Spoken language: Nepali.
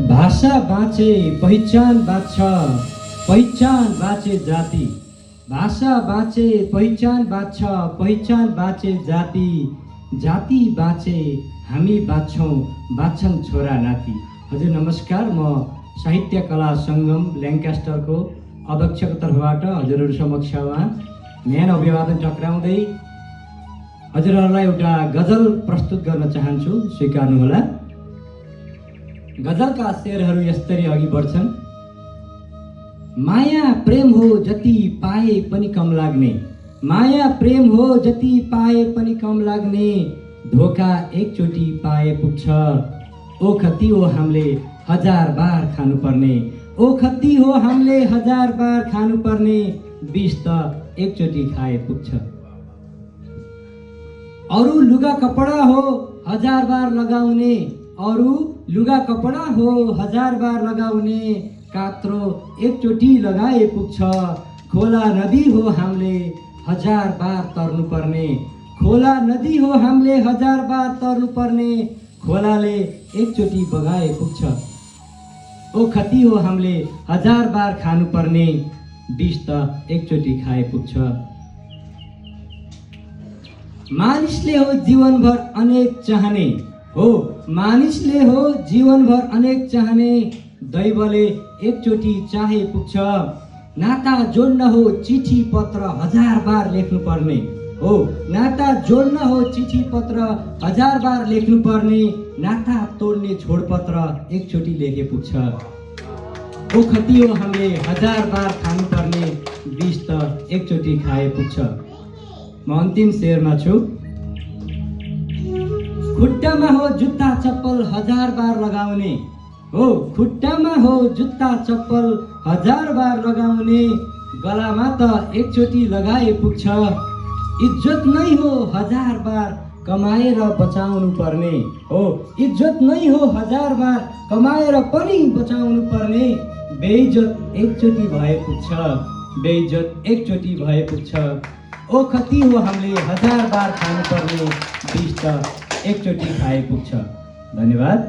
भाषा बाँचे पहिचान बाँच्छ, पहिचान बाँचे जाति। भाषा बाँचे पहिचान बाँच्छ, पहिचान बाँचे जाति। जाति बाँचे हामी बाँच्छौँ, बाँच्छन् छोरा नाति। हजुर नमस्कार, म साहित्य कला सङ्गम ल्याङ्कास्टरको अध्यक्षको तर्फबाट हजुरहरू समक्षमा न्यानो अभिवादन टक्राउँदै हजुरहरूलाई एउटा गजल प्रस्तुत गर्न चाहन्छु, स्वीकार्नुहोला। गजलका शेरहरू यसरी अघि बढ्छन्। माया प्रेम हो जति पाए पनि कम लाग्ने, माया प्रेम हो जति पाए पनि कम लाग्ने, धोका एकचोटि पाए पुग्छ। ओखती हो हामीले हजार बार खानुपर्ने, ओखती हो हामीले हजार बार खानुपर्ने, विष त एकचोटि खाए पुग्छ। अरू लुगा कपडा हो हजार बार लगाउने, अरू लुगा कपडा हो हजार बार लगाउने, कात्रो एकचोटि लगाए पुग्छ। खोला नदी हो हामीले हजार बार तर्नुपर्ने, खोला नदी हो हामीले हजार बार तर्नुपर्ने, खोलाले एकचोटि बगाए पुग्छ। ओखती हो हामीले हजार बार खानुपर्ने, विष त एकचोटि खाए पुग्छ। मानिसले हो जीवनभर अनेक चाहने, हो मानिसले हो जीवनभर अनेक चाहने, दैवले एकचोटि चाहे पुग्छ। नाता जोड्न हो चिठी पत्र हजार बार लेख्नुपर्ने, हो नाता जोड्न हो चिठी पत्र हजार बार लेख्नुपर्ने, नाता तोड्ने छोडपत्र एकचोटि लेखे पुग्छ। ओखती हो हामीले हजार बार खानुपर्ने, विष त एकचोटि खाए पुग्छ। म अन्तिम शेरमा छु। खुट्टामा हो जुत्ता चप्पल हजार बार लगाउने, हो खुट्टामा हो जुत्ता चप्पल हजार बार लगाउने, गलामा त एकचोटि लगाए पुग्छ। इज्जत नै हो हजार बार कमाएर बचाउनु पर्ने, हो इज्जत नै हो हजार बार कमाएर पनि बचाउनु पर्ने, बेइज्जत एकचोटि भए पुग्छ, बेइज्जत एकचोटि भए पुग्छ। ओखती हो हामीले हजार बार खानुपर्ने, विष त एकचोटि खाए पुग्छ। धन्यवाद।